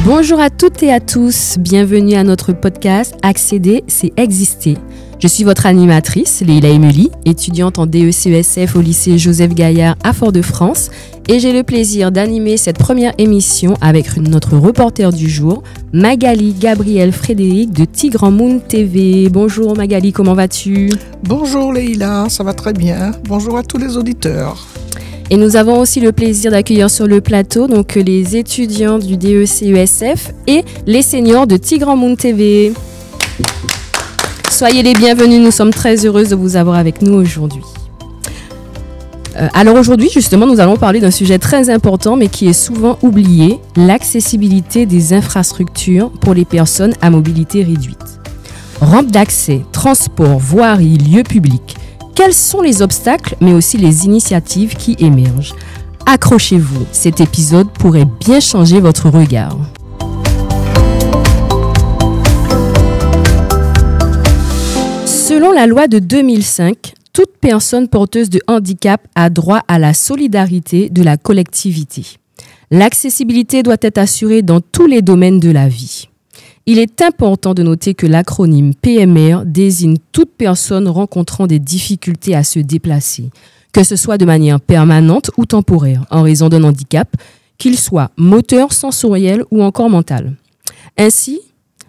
Bonjour à toutes et à tous, bienvenue à notre podcast Accéder, c'est exister. Je suis votre animatrice, Leila Emily, étudiante en DECESF au lycée Joseph Gaillard à Fort-de-France, et j'ai le plaisir d'animer cette première émission avec notre reporter du jour, Magali Gabrielle Frédéric de Tigran Moon TV. Bonjour Magali, comment vas-tu? Bonjour Leila, ça va très bien. Bonjour à tous les auditeurs. Et nous avons aussi le plaisir d'accueillir sur le plateau donc les étudiants du DECESF et les seniors de Tigran Moon TV. Soyez les bienvenus, nous sommes très heureuses de vous avoir avec nous aujourd'hui. Alors aujourd'hui, justement, nous allons parler d'un sujet très important mais qui est souvent oublié, l'accessibilité des infrastructures pour les personnes à mobilité réduite. Rampe d'accès, transport, voirie, lieux publics. Quels sont les obstacles, mais aussi les initiatives qui émergent? Accrochez-vous, cet épisode pourrait bien changer votre regard. Selon la loi de 2005, toute personne porteuse de handicap a droit à la solidarité de la collectivité. L'accessibilité doit être assurée dans tous les domaines de la vie. Il est important de noter que l'acronyme PMR désigne toute personne rencontrant des difficultés à se déplacer, que ce soit de manière permanente ou temporaire, en raison d'un handicap, qu'il soit moteur, sensoriel ou encore mental. Ainsi,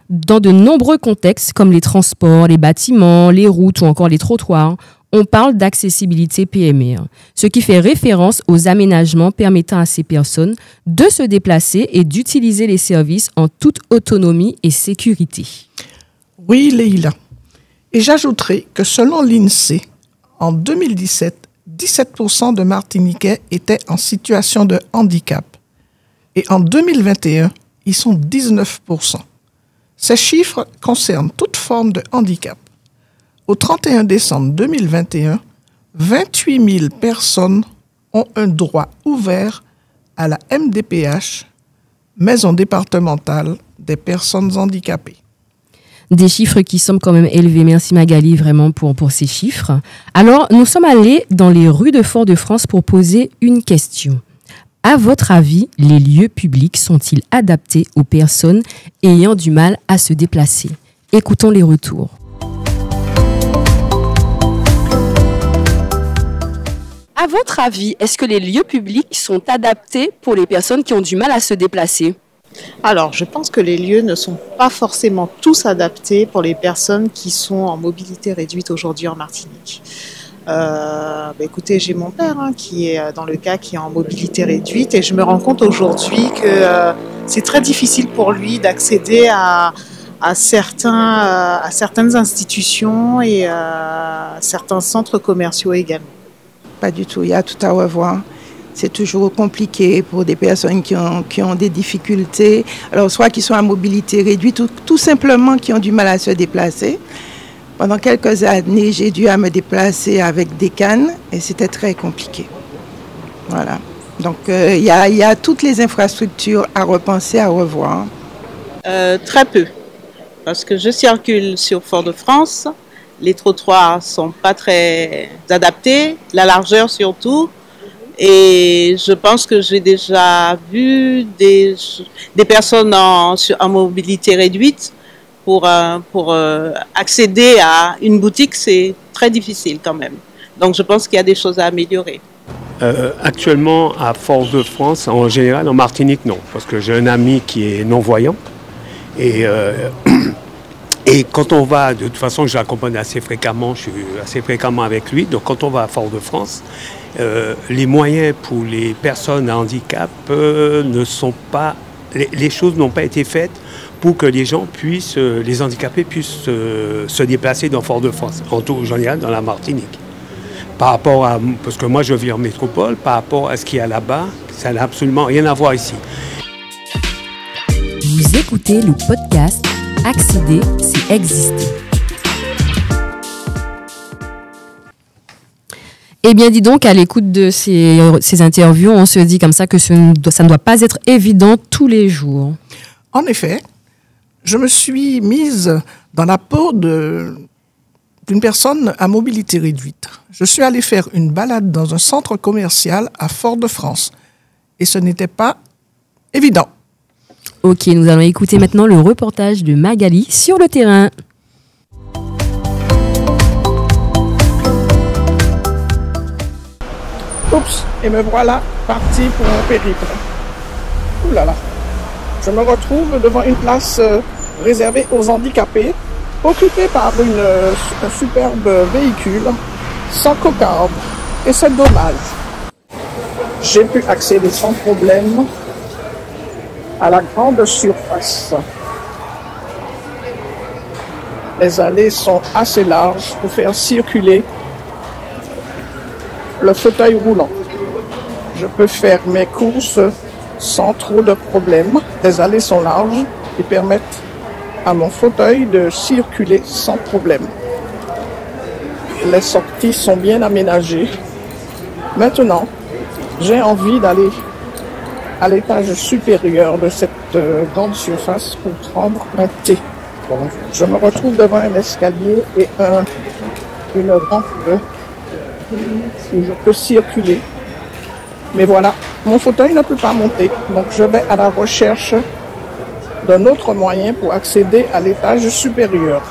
dans de nombreux contextes comme les transports, les bâtiments, les routes ou encore les trottoirs, on parle d'accessibilité PMR, ce qui fait référence aux aménagements permettant à ces personnes de se déplacer et d'utiliser les services en toute autonomie et sécurité. Oui, Leila. Et j'ajouterai que selon l'INSEE, en 2017, 17% de Martiniquais étaient en situation de handicap. Et en 2021, ils sont 19%. Ces chiffres concernent toute forme de handicap. Au 31 décembre 2021, 28 000 personnes ont un droit ouvert à la MDPH, Maison départementale des personnes handicapées. Des chiffres qui semblent quand même élevés. Merci Magali vraiment pour ces chiffres. Alors, nous sommes allés dans les rues de Fort-de-France pour poser une question. À votre avis, les lieux publics sont-ils adaptés aux personnes ayant du mal à se déplacer? Écoutons les retours. À votre avis, est-ce que les lieux publics sont adaptés pour les personnes qui ont du mal à se déplacer? Alors, je pense que les lieux ne sont pas forcément tous adaptés pour les personnes qui sont en mobilité réduite aujourd'hui en Martinique. Écoutez, j'ai mon père qui est dans le cas qui est en mobilité réduite et je me rends compte aujourd'hui que c'est très difficile pour lui d'accéder à certaines institutions et certains centres commerciaux également. Pas du tout, il y a tout à revoir. C'est toujours compliqué pour des personnes qui ont des difficultés, alors soit qui sont à mobilité réduite ou tout simplement qui ont du mal à se déplacer. Pendant quelques années, j'ai dû me déplacer avec des cannes et c'était très compliqué. Voilà. Donc il y a toutes les infrastructures à repenser, à revoir. Très peu, parce que je circule sur Fort-de-France. Les trottoirs sont pas très adaptés, la largeur surtout. Et je pense que j'ai déjà vu des personnes en mobilité réduite pour accéder à une boutique, c'est très difficile quand même. Donc je pense qu'il y a des choses à améliorer. Actuellement à Fort-de-France, en général, en Martinique, non. Parce que j'ai un ami qui est non-voyant. Et quand on va, de toute façon, je l'accompagne assez fréquemment, je suis assez fréquemment avec lui. Donc quand on va à Fort-de-France, les moyens pour les personnes à handicap ne sont pas... Les choses n'ont pas été faites pour que les gens puissent, les handicapés puissent se déplacer dans Fort-de-France, en tout général dans la Martinique. Par rapport à... Parce que moi je vis en métropole, par rapport à ce qu'il y a là-bas, ça n'a absolument rien à voir ici. Vous écoutez le podcast Accéder, c'est exister. Eh bien, dis donc, à l'écoute de ces interviews, on se dit comme ça que ça ne doit pas être évident tous les jours. En effet, je me suis mise dans la peau d'une personne à mobilité réduite. Je suis allée faire une balade dans un centre commercial à Fort-de-France. Et ce n'était pas évident. Ok, nous allons écouter maintenant le reportage de Magali sur le terrain. Oups, et me voilà parti pour mon périple. Ouh là là. Je me retrouve devant une place réservée aux handicapés, occupée par un superbe véhicule sans cocarde. Et c'est dommage. J'ai pu accéder sans problème à la grande surface. Les allées sont assez larges pour faire circuler le fauteuil roulant. Je peux faire mes courses sans trop de problèmes. Les allées sont larges et permettent à mon fauteuil de circuler sans problème. Les sorties sont bien aménagées. Maintenant, j'ai envie d'aller à l'étage supérieur de cette grande surface pour prendre un thé. Je me retrouve devant un escalier et une rampe où je peux circuler. Mais voilà, mon fauteuil ne peut pas monter, donc je vais à la recherche d'un autre moyen pour accéder à l'étage supérieur.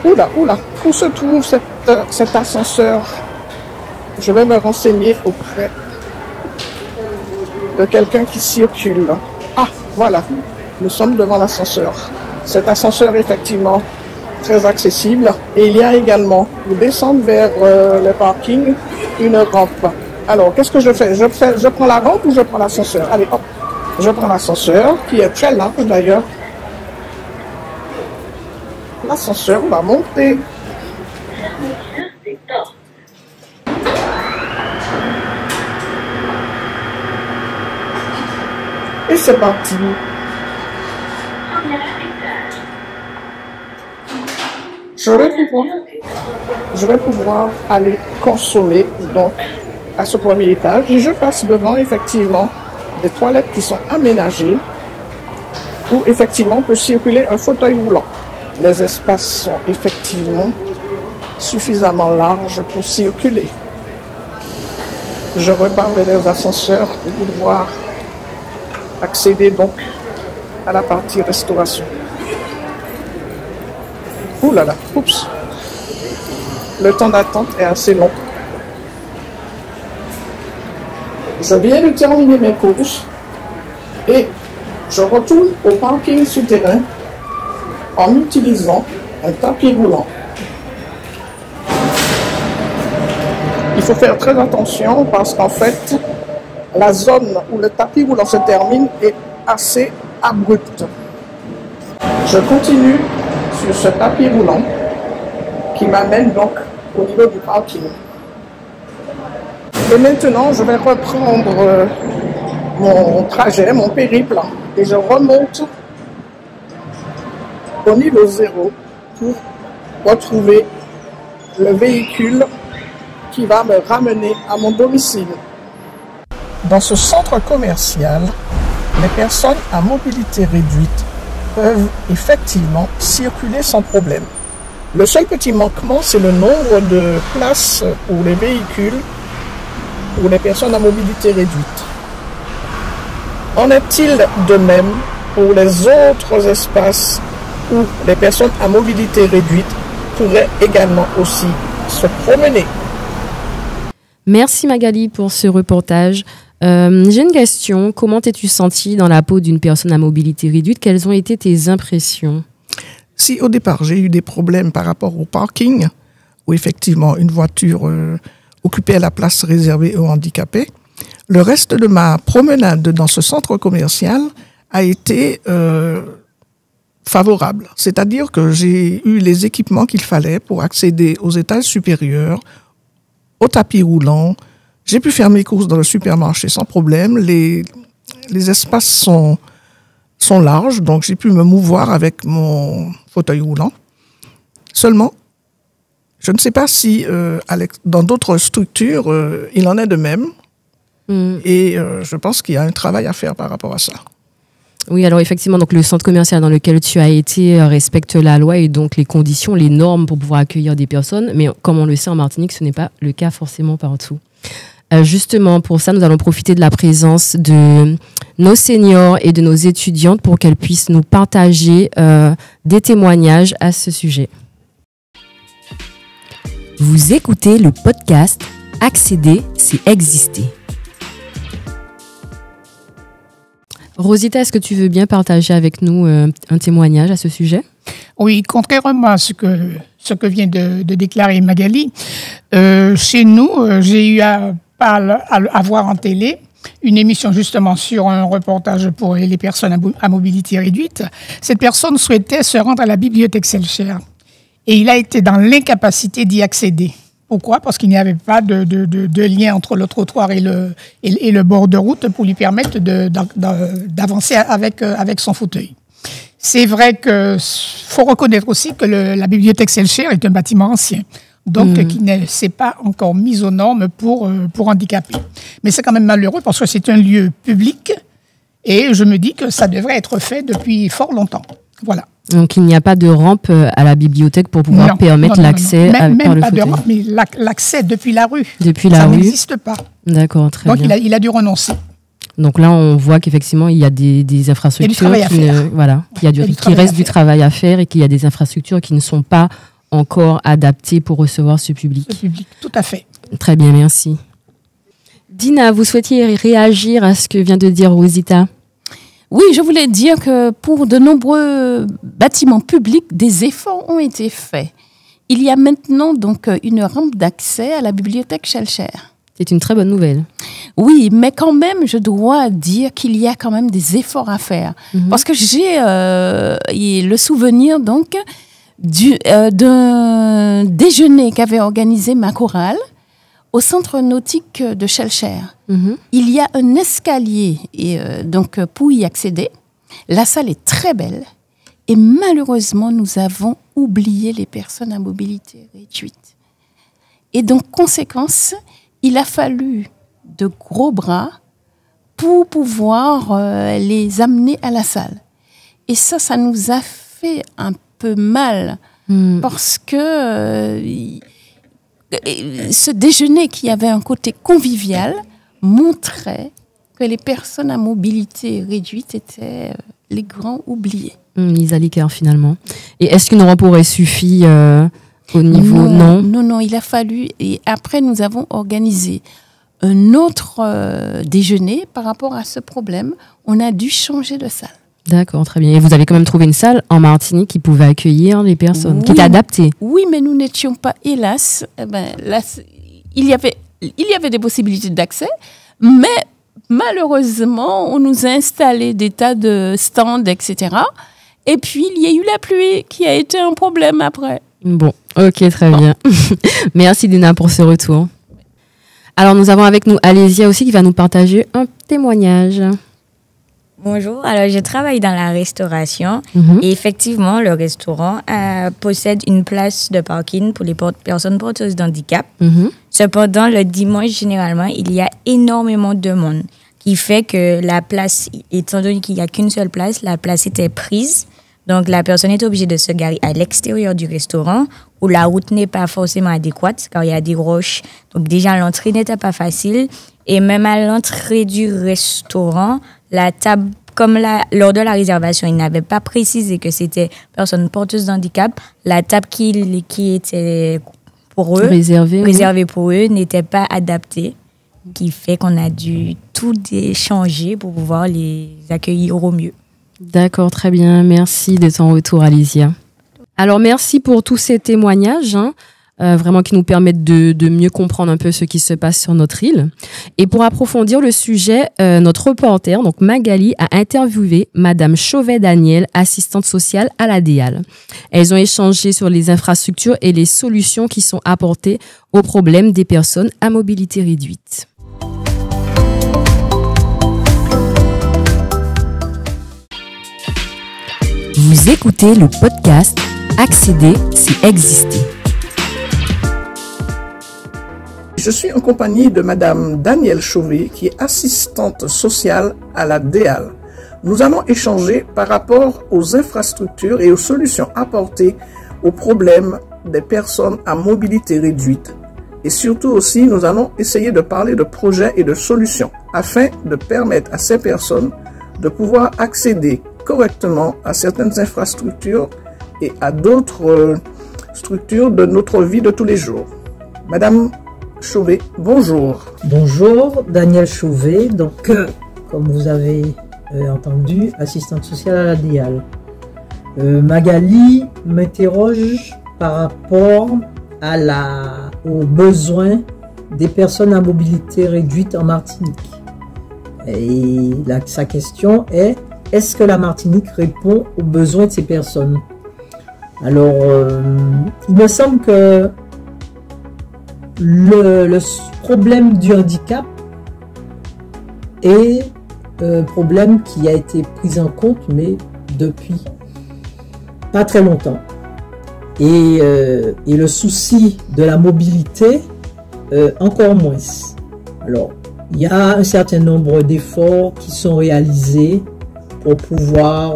Oula, où se trouve cet ascenseur? Je vais me renseigner auprès de quelqu'un qui circule. Ah, voilà, nous sommes devant l'ascenseur. Cet ascenseur est effectivement très accessible. Et il y a également, pour descendre vers le parking, une rampe. Alors, qu'est-ce que je fais? Je prends la rampe ou je prends l'ascenseur? Allez, hop, je prends l'ascenseur, qui est très large d'ailleurs. L'ascenseur va monter. Et c'est parti. Je vais pouvoir aller consommer donc à ce premier étage et je passe devant effectivement des toilettes qui sont aménagées où effectivement on peut circuler un fauteuil roulant. Les espaces sont effectivement suffisamment larges pour circuler. Je repars vers les ascenseurs pour pouvoir accéder donc à la partie restauration. Ouh là là, oups. Le temps d'attente est assez long. Je viens de terminer mes courses et je retourne au parking souterrain en utilisant un tapis roulant. Il faut faire très attention parce qu'en fait, la zone où le tapis roulant se termine est assez abrupte. Je continue sur ce tapis roulant qui m'amène donc au niveau du parking. Et maintenant, je vais reprendre mon trajet, mon périple, et je remonte au niveau 0 pour retrouver le véhicule qui va me ramener à mon domicile. Dans ce centre commercial, les personnes à mobilité réduite peuvent effectivement circuler sans problème. Le seul petit manquement, c'est le nombre de places pour les véhicules pour les personnes à mobilité réduite. En est-il de même pour les autres espaces où les personnes à mobilité réduite pourraient également aussi se promener? Merci Magali pour ce reportage. J'ai une question. Comment t'es-tu sentie dans la peau d'une personne à mobilité réduite? Quelles ont été tes impressions? Si au départ j'ai eu des problèmes par rapport au parking, où effectivement une voiture occupait la place réservée aux handicapés, le reste de ma promenade dans ce centre commercial a été favorable. C'est-à-dire que j'ai eu les équipements qu'il fallait pour accéder aux étages supérieurs, au tapis roulant. J'ai pu faire mes courses dans le supermarché sans problème. Les espaces sont larges, donc j'ai pu me mouvoir avec mon fauteuil roulant. Seulement, je ne sais pas si dans d'autres structures, il en est de même. Et je pense qu'il y a un travail à faire par rapport à ça. Oui, alors effectivement, donc le centre commercial dans lequel tu as été respecte la loi et donc les conditions, les normes pour pouvoir accueillir des personnes. Mais comme on le sait en Martinique, ce n'est pas le cas forcément partout. Justement, pour ça, nous allons profiter de la présence de nos seniors et de nos étudiantes pour qu'elles puissent nous partager des témoignages à ce sujet. Vous écoutez le podcast « Accéder, c'est exister ». Rosita, est-ce que tu veux bien partager avec nous un témoignage à ce sujet? Oui, contrairement à ce que vient de déclarer Magali, chez nous, j'ai eu à voir en télé une émission justement sur un reportage pour les personnes à mobilité réduite. Cette personne souhaitait se rendre à la bibliothèque Selcher et il a été dans l'incapacité d'y accéder. Pourquoi? Parce qu'il n'y avait pas de lien entre le trottoir et le bord de route pour lui permettre d'avancer avec son fauteuil. C'est vrai qu'il faut reconnaître aussi que la bibliothèque Selcher est un bâtiment ancien, donc qui ne s'est pas encore mis aux normes pour handicapés. Mais c'est quand même malheureux parce que c'est un lieu public et je me dis que ça devrait être fait depuis fort longtemps. Voilà. Donc, il n'y a pas de rampe à la bibliothèque pour pouvoir permettre l'accès par le fauteuil. Même pas de rampe, mais l'accès depuis la rue. Depuis la rue. Ça n'existe pas. D'accord, très bien. Donc, il a dû renoncer. Donc là, on voit qu'effectivement, il y a des infrastructures qui reste du travail à faire et qu'il y a des infrastructures qui ne sont pas encore adaptées pour recevoir ce public. Ce public, tout à fait. Très bien, merci. Dina, vous souhaitiez réagir à ce que vient de dire Rosita? Oui, je voulais dire que pour de nombreux bâtiments publics, des efforts ont été faits. Il y a maintenant donc une rampe d'accès à la bibliothèque Selcher. C'est une très bonne nouvelle. Oui, mais quand même, je dois dire qu'il y a quand même des efforts à faire. Parce que j'ai le souvenir donc d'un déjeuner qu'avait organisé ma chorale au centre nautique de Selcher. Il y a un escalier donc pour y accéder. La salle est très belle et malheureusement, nous avons oublié les personnes à mobilité réduite. Et donc, conséquence, il a fallu de gros bras pour pouvoir les amener à la salle. Et ça nous a fait un peu mal parce que ce déjeuner qui avait un côté convivial montrait que les personnes à mobilité réduite étaient les grands oubliés. Mise à l'écart finalement. Et est-ce qu'une rampe aurait suffi au niveau... Non, il a fallu... Et après, nous avons organisé un autre déjeuner par rapport à ce problème. On a dû changer de salle. D'accord, très bien. Et vous avez quand même trouvé une salle en Martinique qui pouvait accueillir les personnes, qui était adaptée? Oui, mais nous n'étions pas, hélas... là, il y avait des possibilités d'accès, mais malheureusement, on nous a installé des tas de stands, etc. Et puis, il y a eu la pluie qui a été un problème après. Bon, ok, très bien. Merci Dina pour ce retour. Alors, nous avons avec nous Alésia aussi qui va nous partager un témoignage. Bonjour, alors je travaille dans la restauration et effectivement, le restaurant possède une place de parking pour les personnes porteuses d'handicap. Cependant, le dimanche, généralement, il y a énormément de monde qui fait que la place, étant donné qu'il n'y a qu'une seule place, la place était prise. Donc, la personne est obligée de se garer à l'extérieur du restaurant où la route n'est pas forcément adéquate car il y a des roches. Donc, déjà, l'entrée n'était pas facile. Et même à l'entrée du restaurant, la table, comme lors de la réservation, il n'avait pas précisé que c'était personne porteuse d'handicap, la table qui était pour eux, réservée pour eux, n'était pas adaptée, qui fait qu'on a dû tout changer pour pouvoir les accueillir au mieux. D'accord, très bien. Merci de ton retour, Alésia. Alors, merci pour tous ces témoignages, vraiment qui nous permettent de mieux comprendre un peu ce qui se passe sur notre île. Et pour approfondir le sujet, notre reporter, donc Magali, a interviewé Madame Chauvet-Daniel, assistante sociale à la DEAL. Elles ont échangé sur les infrastructures et les solutions qui sont apportées aux problèmes des personnes à mobilité réduite. Vous écoutez le podcast « Accéder, c'est exister ». Je suis en compagnie de Madame Danielle Chauvet, qui est assistante sociale à la DEAL. Nous allons échanger par rapport aux infrastructures et aux solutions apportées aux problèmes des personnes à mobilité réduite Et surtout aussi, nous allons essayer de parler de projets et de solutions afin de permettre à ces personnes de pouvoir accéder correctement à certaines infrastructures et à d'autres structures de notre vie de tous les jours. Madame Chauvet, bonjour. Bonjour, Daniel Chauvet, donc comme vous avez entendu, assistante sociale à la DIAL. Magali m'interroge par rapport aux besoins des personnes à mobilité réduite en Martinique. Et sa question est, est-ce que la Martinique répond aux besoins de ces personnes? Alors, il me semble que le problème du handicap est un problème qui a été pris en compte, mais depuis pas très longtemps. Et le souci de la mobilité, encore moins. Alors, il y a un certain nombre d'efforts qui sont réalisés pour pouvoir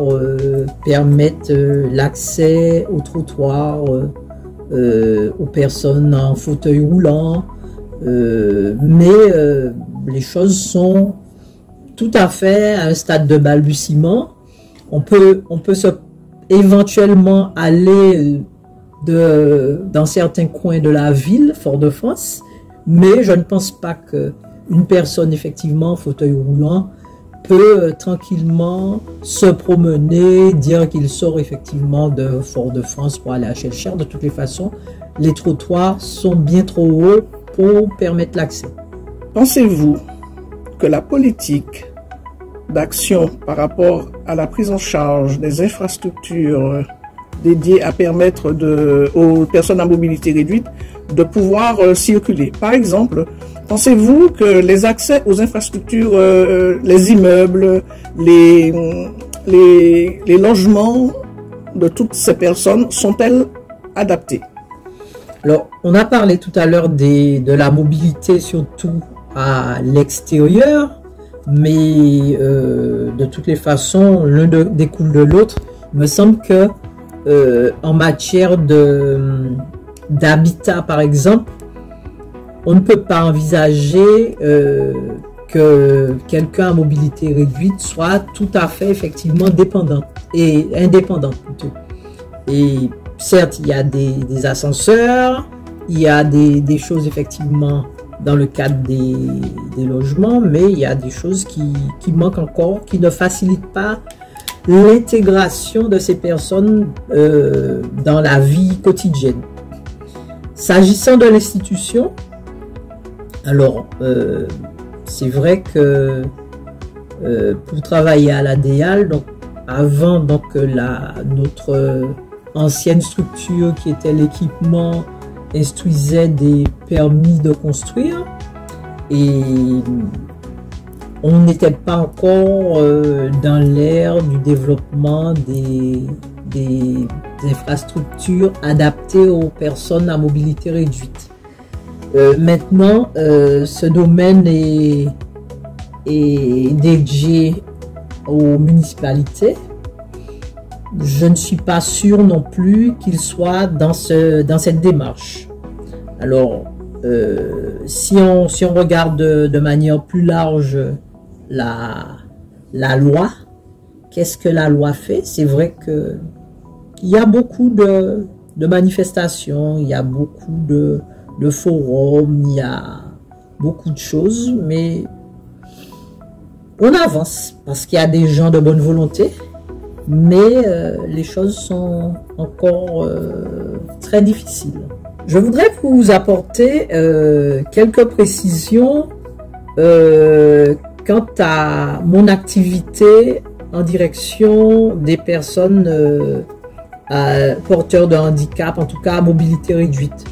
permettre l'accès au trottoir aux personnes en fauteuil roulant, mais les choses sont tout à fait à un stade de balbutiement. On peut éventuellement aller dans certains coins de la ville, Fort-de-France, mais je ne pense pas qu'une personne effectivement en fauteuil roulant peut tranquillement se promener, dire qu'il sort effectivement de Fort-de-France pour aller à Schellcher. De toutes les façons, les trottoirs sont bien trop hauts pour permettre l'accès. Pensez-vous que la politique d'action par rapport à la prise en charge des infrastructures dédiées à permettre aux personnes à mobilité réduite de pouvoir circuler? Par exemple, pensez-vous que les accès aux infrastructures, les immeubles, les logements de toutes ces personnes sont-elles adaptés? Alors, on a parlé tout à l'heure de la mobilité surtout à l'extérieur, mais de toutes les façons, l'un découle de l'autre. Il me semble que en matière d'habitat, par exemple, on ne peut pas envisager que quelqu'un à mobilité réduite soit tout à fait effectivement dépendant et indépendant plutôt. Et certes, il y a des ascenseurs, il y a des choses effectivement dans le cadre des logements, mais il y a des choses qui manquent encore, qui ne facilitent pas l'intégration de ces personnes dans la vie quotidienne. S'agissant de l'institution, alors c'est vrai que pour travailler à la DIAL, donc avant notre ancienne structure qui était l'équipement instruisait des permis de construire et on n'était pas encore dans l'ère du développement des infrastructures adaptées aux personnes à mobilité réduite. Maintenant, ce domaine est dédié aux municipalités. Je ne suis pas sûr non plus qu'il soit dans cette démarche. Alors, si on regarde de manière plus large la loi, qu'est-ce que la loi fait? C'est vrai qu'il y a beaucoup de manifestations, il y a beaucoup de forums, il y a beaucoup de choses, mais on avance parce qu'il y a des gens de bonne volonté, mais les choses sont encore très difficiles. Je voudrais vous apporter quelques précisions quant à mon activité en direction des personnes porteurs de handicap, en tout cas à mobilité réduite.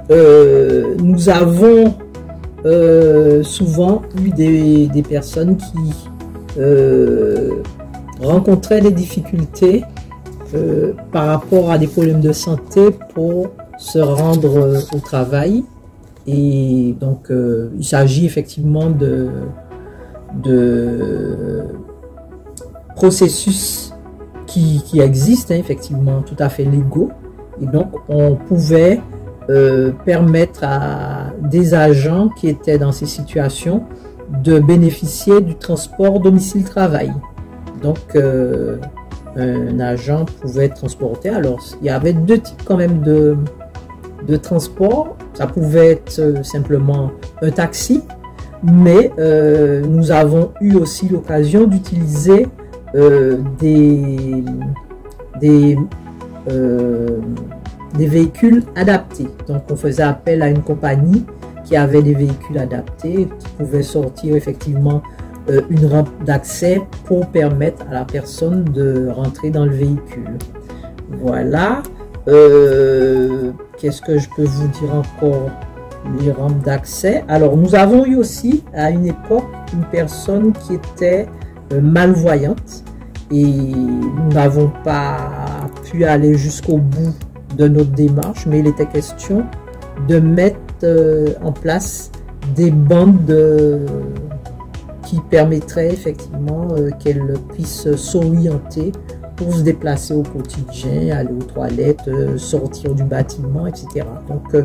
Nous avons souvent eu des personnes qui rencontraient des difficultés par rapport à des problèmes de santé pour se rendre au travail. Et donc, il s'agit effectivement de processus qui existent, hein, effectivement, tout à fait légaux. Et donc, on pouvait permettre à des agents qui étaient dans ces situations de bénéficier du transport domicile-travail. Donc, un agent pouvait transporter. Alors, il y avait deux types quand même de transport. Ça pouvait être simplement un taxi, mais nous avons eu aussi l'occasion d'utiliser des véhicules adaptés. Donc, on faisait appel à une compagnie qui avait des véhicules adaptés, qui pouvaient sortir effectivement une rampe d'accès pour permettre à la personne de rentrer dans le véhicule. Voilà. Qu'est-ce que je peux vous dire encore? Les rampes d'accès. Alors, nous avons eu aussi, à une époque, une personne qui était malvoyante et nous n'avons pas pu aller jusqu'au bout de notre démarche, mais il était question de mettre en place des bandes qui permettraient effectivement qu'elle puisse s'orienter pour se déplacer au quotidien, aller aux toilettes, sortir du bâtiment, etc. Donc,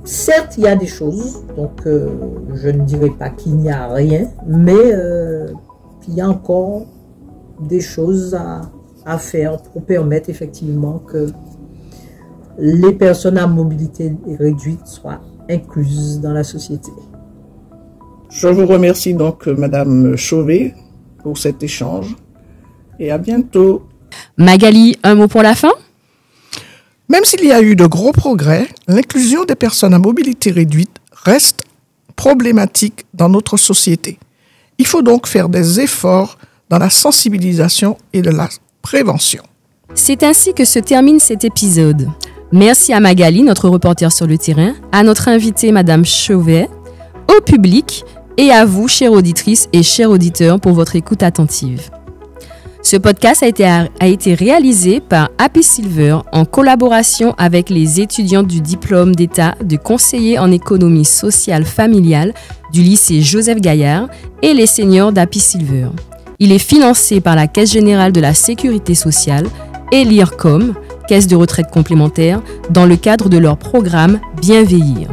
certes, il y a des choses, donc je ne dirais pas qu'il n'y a rien, mais il y a encore des choses à faire pour permettre effectivement que les personnes à mobilité réduite soient incluses dans la société. Je vous remercie donc, Madame Chauvet, pour cet échange et à bientôt. Magali, un mot pour la fin? Même s'il y a eu de gros progrès, l'inclusion des personnes à mobilité réduite reste problématique dans notre société. Il faut donc faire des efforts dans la sensibilisation et de la prévention. C'est ainsi que se termine cet épisode. Merci à Magali, notre reporter sur le terrain, à notre invitée, Madame Chauvet, au public et à vous, chères auditrices et chers auditeurs, pour votre écoute attentive. Ce podcast a été réalisé par Happy Silver en collaboration avec les étudiants du diplôme d'État de conseiller en économie sociale familiale du lycée Joseph Gaillard et les seniors d'Happy Silver. Il est financé par la Caisse générale de la sécurité sociale et l'IRCOM, Caisse de retraite complémentaire, dans le cadre de leur programme Bien vieillir.